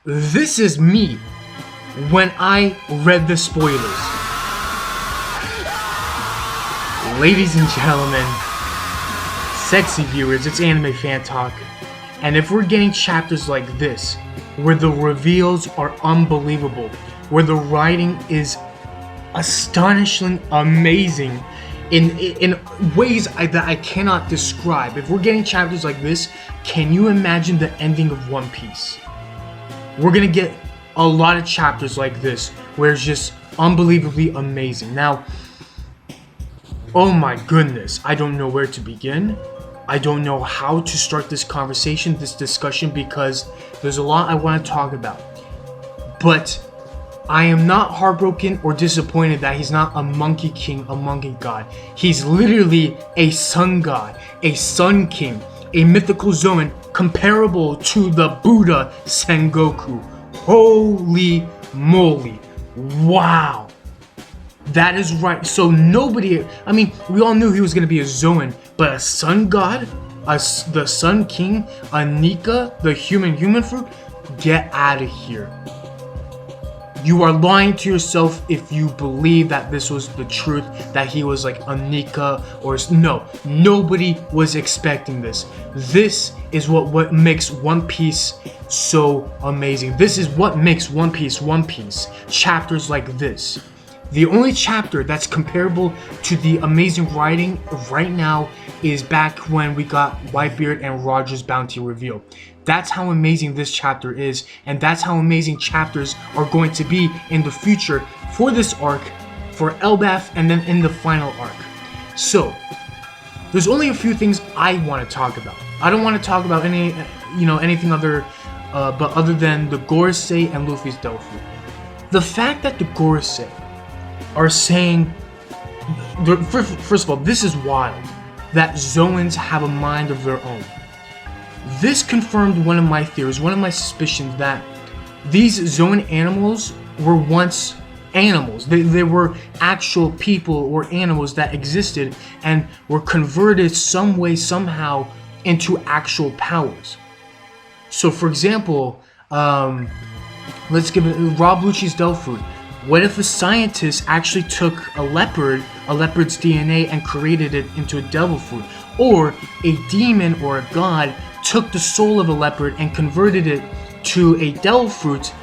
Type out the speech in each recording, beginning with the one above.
This is me when I read the spoilers. Ladies and gentlemen, sexy viewers, it's Anime Fan Talk. And if we're getting chapters like this, where the reveals are unbelievable, where the writing is astonishingly amazing in ways that I cannot describe. If we're getting chapters like this, can you imagine the ending of One Piece? We're gonna get a lot of chapters like this where it's just unbelievably amazing. Now, oh my goodness, I don't know where to begin. I don't know how to start this conversation, this discussion, because there's a lot I want to talk about. But I am not heartbroken or disappointed that he's not a monkey king, a monkey god. He's literally a sun god, a sun king, a mythical Zoan comparable to the Buddha Sengoku. Holy moly. Wow. That is right. So nobody, I mean, we all knew he was going to be a Zoan, but a sun god, the sun king, a Nika, the human fruit, get out of here. You are lying to yourself if you believe that this was the truth, that he was like a Nika or no. Nobody was expecting this. This is what makes One Piece so amazing. This is what makes One Piece One Piece. Chapters like this. The only chapter that's comparable to the amazing writing right now is back when we got Whitebeard and Roger's bounty reveal. That's how amazing this chapter is, and that's how amazing chapters are going to be in the future for this arc, for Elbaf, and then in the final arc. So, there's only a few things I want to talk about. I don't want to talk about anything other than the Gorosei and Luffy's Delphi. The fact that the Gorosei are saying, first of all, this is wild, that Zoans have a mind of their own. This confirmed one of my theories, one of my suspicions, that these Zoan animals were once animals. They were actual people or animals that existed and were converted some way, somehow, into actual powers. So, for example, let's give it Rob Lucci's Delphi. What if a scientist actually took a leopard's DNA and created it into a devil fruit? Or a demon or a god took the soul of a leopard and converted it to a devil fruit,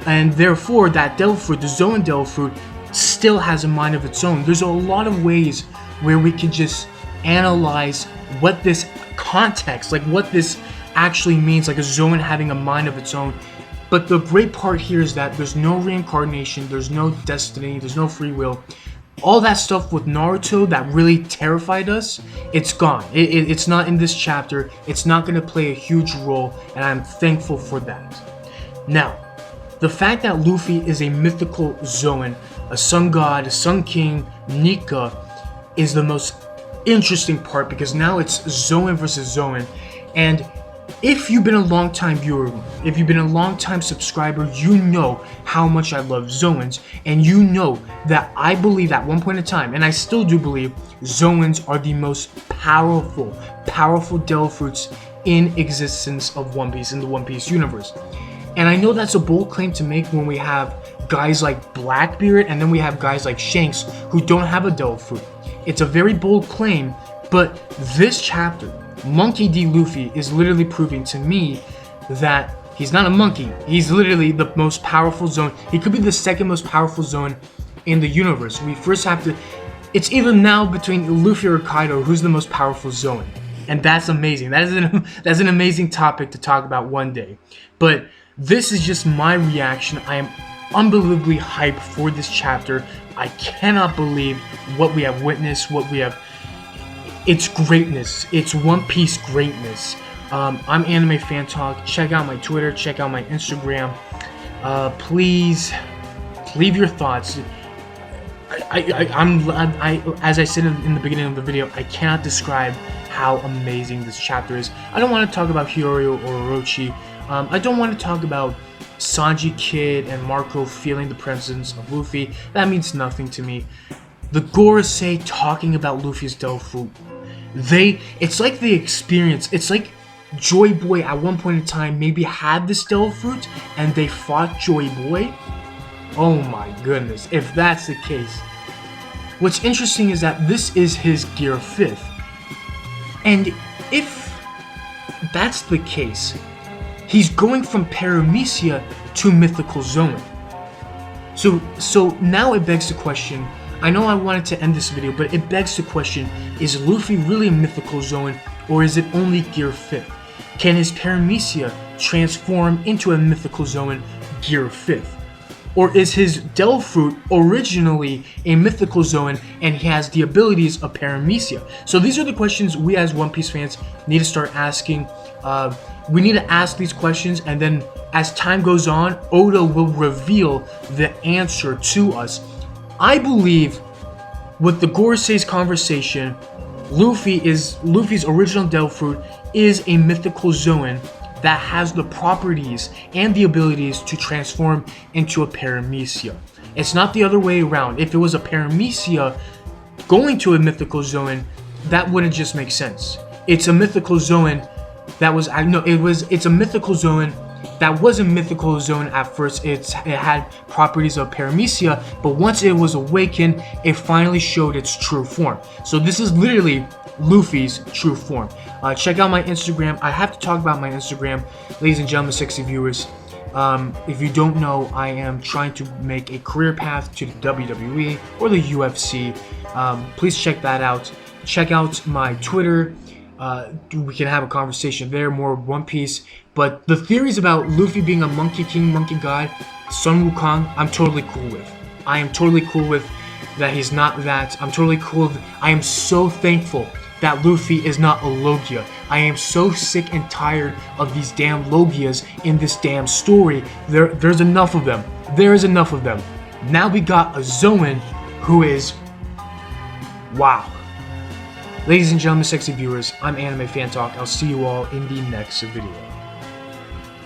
and therefore that devil fruit, the Zoan devil fruit, still has a mind of its own. There's a lot of ways where we can just analyze what this context, like what this actually means, like a Zoan having a mind of its own. But the great part here is that there's no reincarnation, there's no destiny, there's no free will. All that stuff with Naruto that really terrified us, it's gone. It's not in this chapter. It's not going to play a huge role, and I'm thankful for that. Now, the fact that Luffy is a mythical Zoan, a sun god, a sun king, Nika, is the most interesting part, because now it's Zoan versus Zoan. And if you've been a long time viewer, if you've been a long time subscriber, you know how much I love Zoans, and you know that I believe at one point in time, and I still do believe, Zoans are the most powerful devil fruits in existence of One Piece, in the One Piece universe. And I know that's a bold claim to make when we have guys like Blackbeard and then we have guys like Shanks who don't have a devil fruit. It's a very bold claim, but this chapter, Monkey D. Luffy, is literally proving to me that he's not a monkey. He's literally the most powerful Zoan. He could be the second most powerful Zoan in the universe. We first have to... It's either now between Luffy or Kaido who's the most powerful Zoan. And that's amazing. That's an amazing topic to talk about one day. But this is just my reaction. I am unbelievably hyped for this chapter. I cannot believe what we have witnessed, what we have... It's greatness. It's One Piece greatness. I'm Anime Fan Talk. Check out my Twitter. Check out my Instagram. Please leave your thoughts. As I said in the beginning of the video, I cannot describe how amazing this chapter is. I don't want to talk about Hiyori or Orochi. I don't want to talk about Sanji Kid and Marco feeling the presence of Luffy. That means nothing to me. The Gorosei talking about Luffy's devil fruit. It's like the experience. It's like Joy Boy at one point in time maybe had the Devil Fruit and they fought Joy Boy? Oh my goodness, if that's the case. What's interesting is that this is his Gear 5th. And if that's the case, he's going from Paramecia to Mythical Zone. So now it begs the question, I know I wanted to end this video, but it begs the question, is Luffy really a Mythical Zone, or is it only Gear 5th? Can his Paramecia transform into a Mythical Zone Gear 5th? Or is his Devil Fruit originally a Mythical Zone and he has the abilities of Paramecia? So these are the questions we as One Piece fans need to start asking. We need to ask these questions, and then as time goes on, Oda will reveal the answer to us. I believe with the Gorosei's conversation, Luffy's original Devil Fruit is a Mythical Zone that has the properties and the abilities to transform into a Paramecia. It's not the other way around. If it was a Paramecia going to a Mythical Zone, that wouldn't just make sense. It's a Mythical Zone that was, it's a Mythical Zone that was a Mythical Zone at first. It had properties of Paramecia, but once it was awakened, it finally showed its true form. So this is literally Luffy's true form. Check out my Instagram. I have to talk about my Instagram, ladies and gentlemen, sexy viewers. If you don't know, I am trying to make a career path to the WWE or the UFC. Please check that out. Check out my Twitter. We can have a conversation there, more One Piece. But the theories about Luffy being a Monkey King, Monkey God, Sun Wukong, I'm totally cool with. I am totally cool with that he's not that. I'm totally cool with, I am so thankful that Luffy is not a Logia. I am so sick and tired of these damn Logias in this damn story. There's enough of them. There is enough of them. Now we got a Zoan who is, wow. Ladies and gentlemen, sexy viewers, I'm Anime Fan Talk. I'll see you all in the next video.